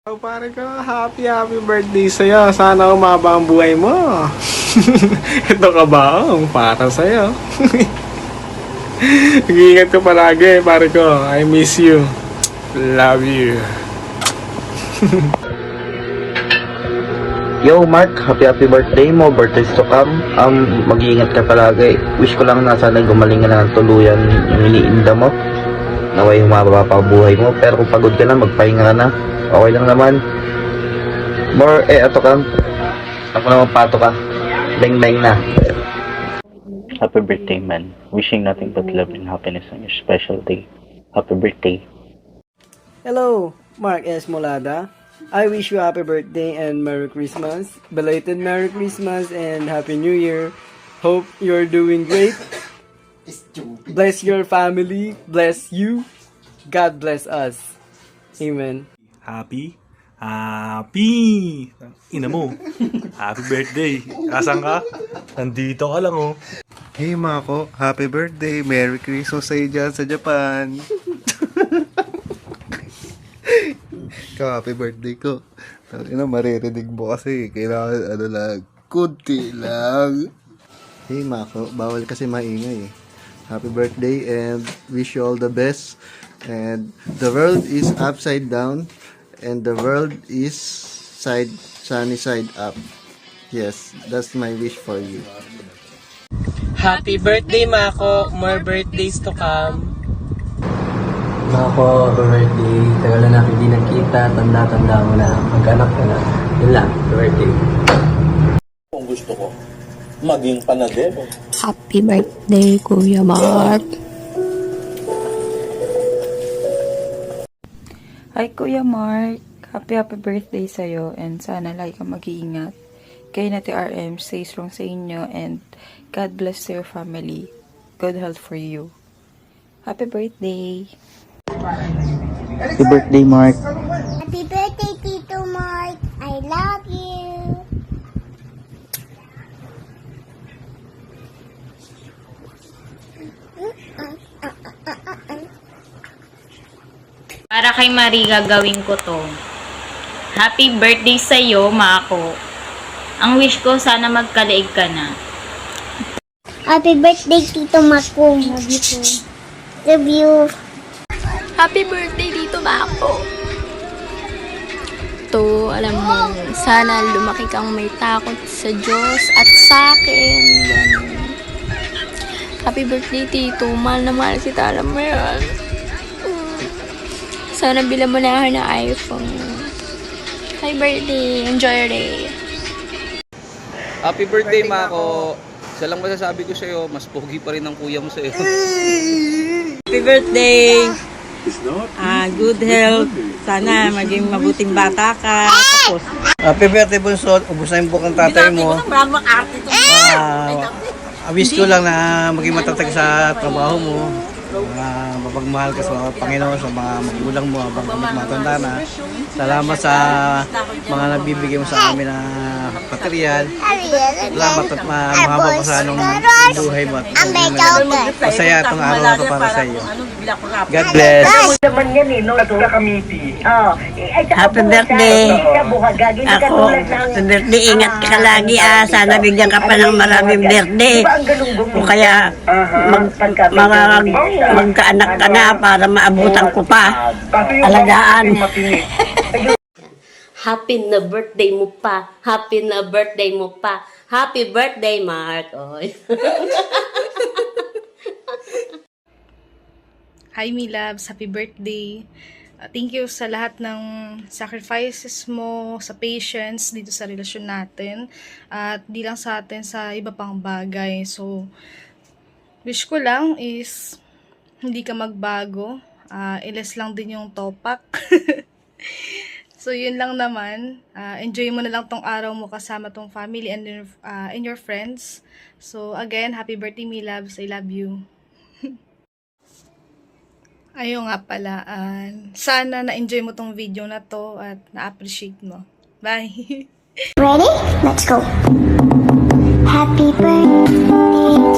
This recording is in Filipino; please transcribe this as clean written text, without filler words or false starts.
Oh, pare ko, happy birthday sa'yo. Sana umaba ang buhay mo. Ito ka ba? Para sa'yo. Mag-iingat ka palagi, pare ko. I miss you. Love you. Yo, Mark, happy birthday mo, birthdays to come. Mag-iingat ka palagi. Wish ko lang na sana gumaling ka na ng tuluyan yung iniinda mo. Naway humaba pa ang buhay mo. Pero kung pagod ka na, magpahinga ka na. Okay lang naman. Ato ka. Ako naman pato ka. Bang na. Happy birthday, man. Wishing nothing but love and happiness on your special day. Happy birthday. Hello, Mark S. Molada. I wish you happy birthday and Merry Christmas. Belated Merry Christmas and Happy New Year. Hope you're doing great. Bless your family. Bless you. God bless us. Amen. Happy? Ina mo. Happy birthday. Asan ka? Nandito ka lang, oh. Hey, Mako. Happy birthday. Merry Christmas sa'yo dyan sa Japan. Ikaw, happy birthday ko. Maririnig mo kasi. Kailangan, lang, kunti lang. Hey Mako, bawal kasi maingay eh. Happy birthday and wish you all the best. And the world is upside down and the world is sunny side up. Yes, that's my wish for you. Happy birthday, Mako. More birthdays to come. Mako, happy birthday. Tagal na natin hindi nagkita. Tanda-tanda mo na. Mag-anak ka na. Yun lang, happy birthday. Kung gusto ko, maging panadero. Happy birthday, Kuya Mark. Hi Kuya Mark, happy birthday sa'yo and sana lagi kang mag-iingat. Kayo na TRM, stay strong sa inyo and God bless your family. Good health for you. Happy birthday! Happy birthday, Mark. Happy birthday, Tito Mark. I love you. Para kay Marie, gagawin ko to. Happy birthday sa'yo, Mako. Ang wish ko, sana magkalaig ka na. Happy birthday, Tito Mako. Love you po. Love you. Happy birthday dito, Mako. To, alam mo, sana lumaki kang may takot sa Diyos at sa akin. Ganun. Happy birthday, Tito. Mahal na mahal kita. Alam mo yan. Sana bilang mo na ako ng iPhone. Happy birthday. Enjoy your day. Happy birthday, Mako. Isa lang masasabi ko sa'yo, mas pogi pa rin ang kuya mo sa'yo. Happy birthday! Good health. Sana maging mabuting bata ka. Tapos, Happy birthday, Bunso. Ubus na yung bukang tatay mo. Wish ko lang na maging matatag sa trabaho mo. Mapagmahal ka sa Panginoon, sa mga magulang mo habang matanda na. Salamat sa mga nabibigay mo sa amin na material. Salamat at mahaba pa sa anong buhay mo. Masaya itong araw na ito para sa iyo. God bless. happy birthday! Ako, happy birthday. Ingat ka lagi. Sana bigyan ka pa ng maraming birthday. O kaya, magkaanak ka na para maabutan ko pa. Alagaan. Happy na birthday mo pa. Happy na birthday mo pa. Happy birthday, Mark. Oy. Hi, me loves. Happy birthday. Thank you sa lahat ng sacrifices mo, sa patience dito sa relasyon natin. At di lang sa atin, sa iba pang bagay. So, wish ko lang is hindi ka magbago. Iles lang din yung topak. So, yun lang naman. Enjoy mo na lang tong araw mo kasama tong family and your friends. So, again, happy birthday, me loves. I love you. Ayun nga pala, sana na-enjoy mo tong video na to at na-appreciate mo. Bye! Ready? Let's go. Happy birthday